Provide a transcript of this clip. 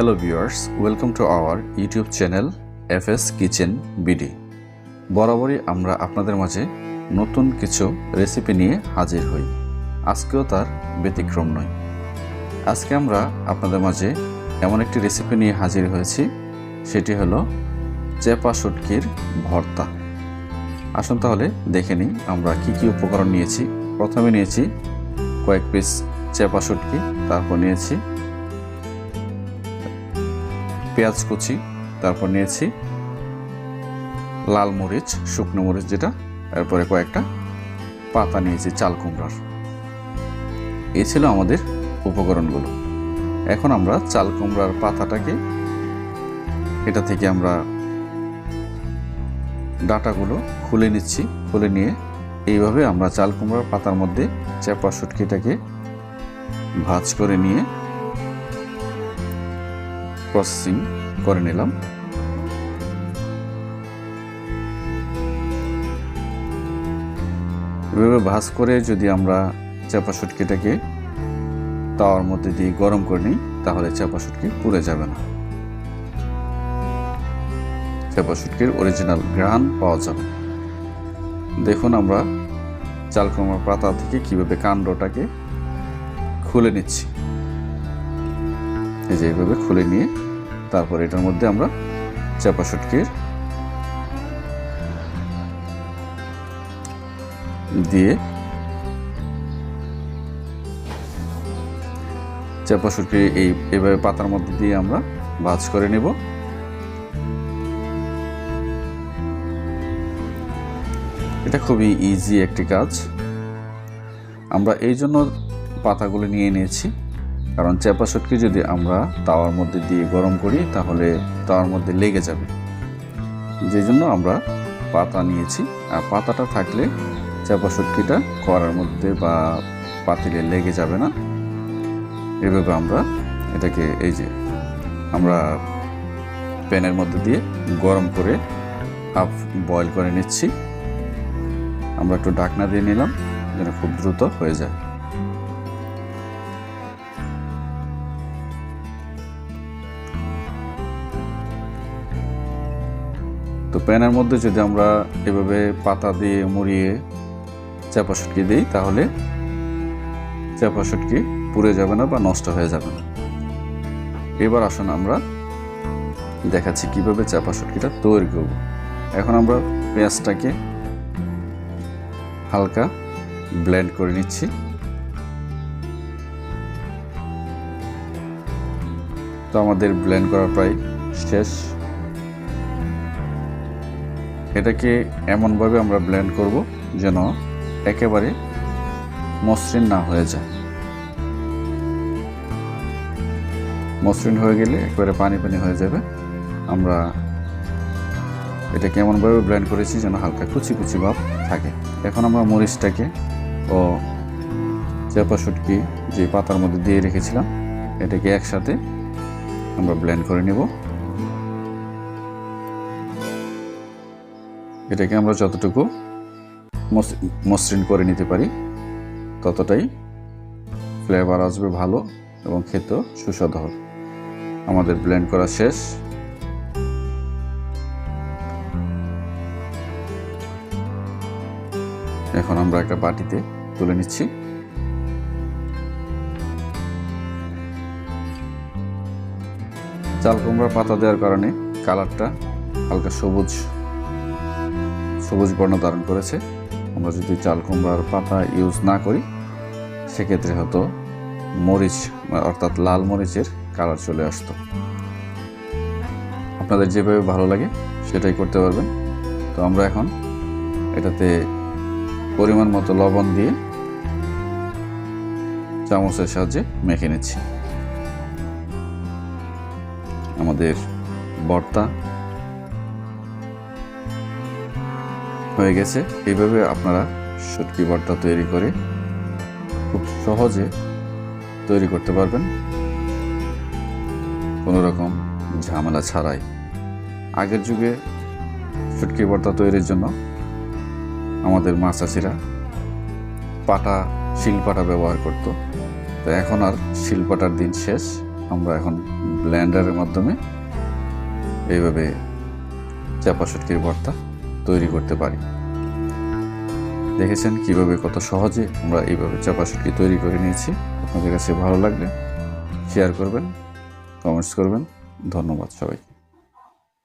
Hello viewers, welcome to our YouTube channel FS Kitchen BD। বরাবরই আমরা আপনাদের মাঝে নতুন কিছু রেসিপি নিয়ে হাজির হই। আজকেও তার ব্যতিক্রম নয়। আজকে আমরা আপনাদের মাঝে এমন একটি রেসিপি নিয়ে হাজির হয়েছি, সেটি হলো চেপা শুটকির ভর্তা। আসুন তাহলে দেখে নিই আমরা কি কি উপকরণ নিয়েছি। প্রথমে নিয়েছি কয়েক পিস চেপা শুটকি, তারপর নিয়েছি পেঁয়াজ কুচি, তারপর নিয়েছি লাল মরিচ, শুকনো মরিচ যেটা, তারপরে কয়েকটা পাতা নিয়েছি চাল কুমড়ার। এই ছিল আমাদের উপকরণগুলো। এখন আমরা চাল কুমড়ার পাতাটাকে এটা থেকে আমরা ডাঁটাগুলো খুলে নিচ্ছি। খুলে নিয়ে এইভাবে আমরা চাল কুমড়ার পাতার মধ্যে চেপা শুটকিটাকে ভাজ করে নিয়ে প্রসেসিং করে নিলাম। এভাবে ভাজ করে যদি আমরা চেপা শুটকিটাকে তাওয়ার মধ্যে দিয়ে গরম করে নিই, তাহলে চেপা শুটকি পুড়ে যাবে না, চেপা শুটকির অরিজিনাল ঘ্রাণ পাওয়া যাবে। দেখুন আমরা চাল কুমড়ার পাতা থেকে কিভাবে কাণ্ডটাকে খুলে নিচ্ছি। এই যে এইভাবে খুলে নিয়ে তারপর এটার মধ্যে আমরা চেপা শুটকির দিয়ে চেপা শুটকি এইভাবে পাতার মধ্যে দিয়ে আমরা ভাজ করে নেব। এটা খুবই ইজি একটি কাজ। আমরা এই জন্য পাতাগুলো নিয়ে নিয়েছি, কারণ চেপা শুটকি যদি আমরা তাওয়ার মধ্যে দিয়ে গরম করি তাহলে তাওয়ার মধ্যে লেগে যাবে। যে জন্য আমরা পাতা নিয়েছি, আর পাতাটা থাকলে চেপা শুটকিটা কড়ার মধ্যে বা পাতিলে লেগে যাবে না। এভাবে আমরা এটাকে এই যে আমরা প্যানের মধ্যে দিয়ে গরম করে হাফ বয়েল করে নিচ্ছি। আমরা একটু ঢাকনা দিয়ে নিলাম যেন খুব দ্রুত হয়ে যায়। তো প্যানের মধ্যে যদি আমরা এভাবে পাতা দিয়ে মুড়িয়ে চেপা শুটকি দিই, তাহলে চেপা শুটকি পুড়ে যাবে না বা নষ্ট হয়ে যাবে না। এবার আসুন আমরা দেখাচ্ছি কিভাবে চেপা শুটকিটা তৈরি করব। এখন আমরা পেঁয়াজটাকে হালকা ব্লেন্ড করে নিচ্ছি। তো আমাদের ব্লেন্ড করা প্রায় শেষ। এটাকে এমনভাবে আমরা ব্লেন্ড করব যেন একেবারে মসৃণ না হয়ে যায়। মসৃণ হয়ে গেলে একেবারে পানি পানি হয়ে যাবে। আমরা এটাকে এমনভাবে ব্লেন্ড করেছি যেন হালকা কুচি কুচি ভাব থাকে। এখন আমরা মরিচটাকে ও চেপা শুটকি যে পাতার মধ্যে দিয়ে রেখেছিলাম এটাকে একসাথে আমরা ব্লেন্ড করে নেব। এটাকে আমরা যতটুকু মসৃণ করে নিতে পারি ততটাই ফ্লেভার আসবে ভালো এবং খেতেও সুস্বাদু হবে। আমাদের ব্লেন্ড করা শেষ। এখন আমরা একটা বাটিতে তুলে নিচ্ছি। চাল কুমড়ার পাতা দেওয়ার কারণে কালারটা হালকা সবুজ বর্ণ ধারণ করেছে। আমরা যদি চাল কুমড়ার পাতা ইউজ না করি সেক্ষেত্রে হয়তো মরিচ অর্থাৎ লাল মরিচের কালার চলে আসতো। আপনাদের যেভাবে ভালো লাগে সেটাই করতে পারবেন। তো আমরা এখন এটাতে পরিমাণ মতো লবণ দিয়ে চামচের সাহায্যে মেখে নিচ্ছি। আমাদের ভর্তা হয়ে গেছে। এইভাবে আপনারা শুটকি ভর্তা তৈরি করে খুব সহজে তৈরি করতে পারবেন, কোনো রকম ঝামেলা ছাড়াই। আগের যুগে শুটকি ভর্তা তৈরির জন্য আমাদের মা চাচিরা শিলপাটা ব্যবহার করত। তো এখন আর শিলপাটার দিন শেষ। আমরা এখন ব্লেন্ডারের মাধ্যমে এইভাবে চাপা শুটকির ভর্তা তৈরি করতে পারি। দেখেছেন কিভাবে কত সহজে আমরা এইভাবে চাপা শুটকি তৈরি করে নিয়েছি। আপনাদের কাছে ভালো লাগলে শেয়ার করবেন, কমেন্টস করবেন। ধন্যবাদ সবাই।